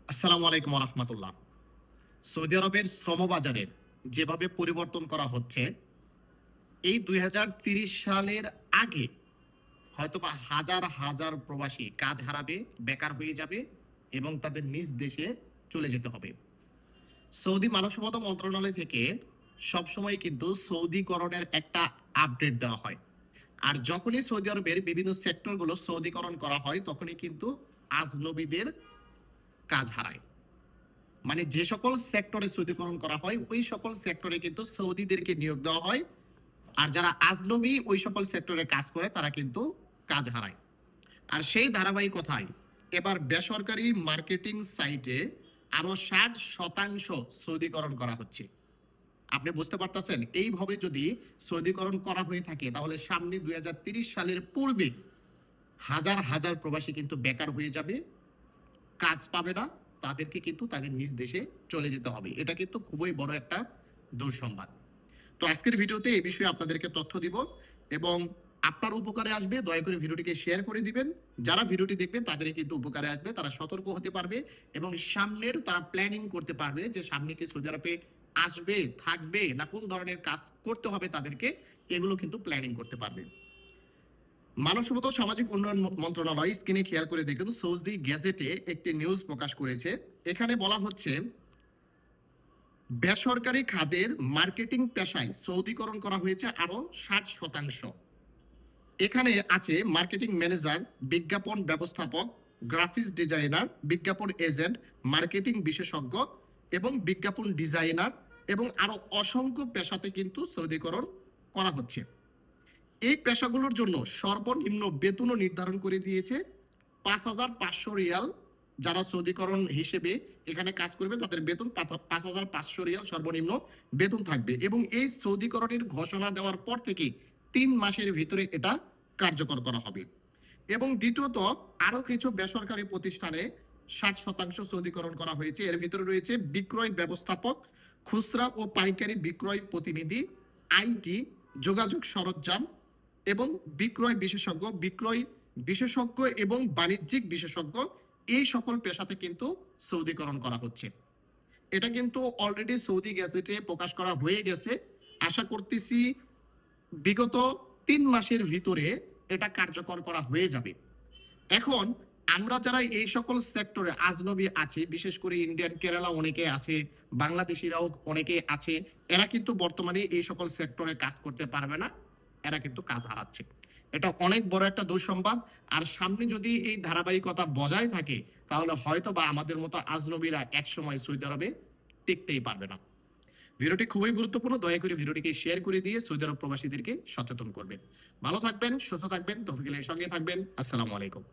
আসসালামু আলাইকুম ওয়া রাহমাতুল্লাহ। সৌদি আরবের শ্রমবাজারের যেভাবে পরিবর্তন করা হচ্ছে, এই ২০৩০ সালের আগে হয়তোবা হাজার হাজার প্রবাসী কাজ হারাবে, বেকার হয়ে যাবে এবং তাদের নিজ দেশে চলে যেতে হবে। সৌদি মানব সম্পদ মন্ত্রণালয় থেকে সবসময় কিন্তু সৌদিকরণের একটা আপডেট দেওয়া হয়। আর যখনই সৌদি আরবের বিভিন্ন সেক্টরগুলো সৌদিকরণ করা হয়, তখনই কিন্তু আজনবীদের কাজ হারায়। মানে যে সকল সেক্টরে সৌদিকরণ করা হয় ওই সকল সেক্টরে কিন্তু সৌদিদেরকে নিয়োগ দেওয়া হয়, আর যারা আজনবী ওই সকল সেক্টরে কাজ করে তারা কিন্তু কাজ হারায়। আর সেই ধারাবাহিকতায় এবার বেসরকারি মার্কেটিং সাইটে আরো 60% সৌদিকরণ করা হচ্ছে। আপনি বুঝতে পারতেছেন, এইভাবে যদি সৌদিকরণ করা হয়ে থাকে তাহলে সামনে ২০৩০ সালের পূর্বে হাজার হাজার প্রবাসী কিন্তু বেকার হয়ে যাবে, কাজ পাবে না, তাদেরকে কিন্তু তাদের নিজ দেশে চলে যেতে হবে। এটা কিন্তু খুবই বড় একটা দুঃসংবাদ। তো আজকের ভিডিওতে এই বিষয়ে আপনাদেরকে তথ্য দিব এবং আপনার উপকারে আসবে। দয়া করে ভিডিওটিকে শেয়ার করে দিবেন। যারা ভিডিওটি দেখবে তাদের কিন্তু উপকারে আসবে, তারা সতর্ক হতে পারবে এবং সামনের তারা প্ল্যানিং করতে পারবে যে সামনে কি সৌদি আরবে আসবে, থাকবে না কোন ধরনের কাজ করতে হবে তাদেরকে, এগুলো কিন্তু প্ল্যানিং করতে পারবে। মানব সম্পদ ও সামাজিক উন্নয়ন মন্ত্রণালয় স্ক্রিনে খেয়াল করে দেখুন, সৌদি গেজেটে একটি নিউজ প্রকাশ করেছে। এখানে বলা হচ্ছে বেসরকারি খাতের মার্কেটিং পেশায় সৌদিকরণ করা হয়েছে আরো 60%। এখানে আছে মার্কেটিং ম্যানেজার, বিজ্ঞাপন ব্যবস্থাপক, গ্রাফিক্স ডিজাইনার, বিজ্ঞাপন এজেন্ট, মার্কেটিং বিশেষজ্ঞ এবং বিজ্ঞাপন ডিজাইনার এবং আরো অসংখ্য পেশাতে কিন্তু সৌদিকরণ করা হচ্ছে। এই পেশাগুলোর জন্য সর্বনিম্ন বেতনও নির্ধারণ করে দিয়েছে ৫,৫০০ রিয়াল। যারা সৌদিকরণ হিসেবে এখানে কাজ করবে তাদের বেতন ৫,৫০০ রিয়াল সর্বনিম্ন বেতন থাকবে এবং এই সৌদিকরণের ঘোষণা দেওয়ার পর থেকে ৩ মাসের ভিতরে এটা কার্যকর করা হবে। এবং দ্বিতীয়ত আরো কিছু বেসরকারি প্রতিষ্ঠানে ৬০% সৌদিকরণ করা হয়েছে। এর ভিতরে রয়েছে বিক্রয় ব্যবস্থাপক, খুচরা ও পাইকারি বিক্রয় প্রতিনিধি, আইটি, যোগাযোগ সরঞ্জাম এবং বিক্রয় বিশেষজ্ঞ এবং বাণিজ্যিক বিশেষজ্ঞ, এই সকল পেশাতে কিন্তু সৌদিকরণ করা হচ্ছে। এটা কিন্তু অলরেডি সৌদি গ্যাজেটে প্রকাশ করা হয়ে গেছে। আশা করতেছি বিগত ৩ মাসের ভিতরে এটা কার্যকর করা হয়ে যাবে। এখন আমরা যারা এই সকল সেক্টরে আজনবী আছি, বিশেষ করে ইন্ডিয়ান, কেরালা অনেকে আছে, বাংলাদেশিরাও অনেকে আছে, এরা কিন্তু বর্তমানে এই সকল সেক্টরে কাজ করতে পারবে না, এরা কিন্তু কাজ হারাচ্ছে। এটা অনেক বড় একটা দুঃসংবাদ। আর সামনে যদি এই ধারাবাহিকতা বজায় থাকে তাহলে হয়তো বা আমাদের মতো আজনবীরা একসময় সৌদি আরবে টিকতেই পারবে না। ভিডিওটি খুবই গুরুত্বপূর্ণ, দয়া করে ভিডিওটিকে শেয়ার করে দিয়ে সৌদি আরব প্রবাসীদেরকে সচেতন করবেন। ভালো থাকবেন, সুস্থ থাকবেন, তৌফিকুলের সঙ্গে থাকবেন। আসসালামু আলাইকুম।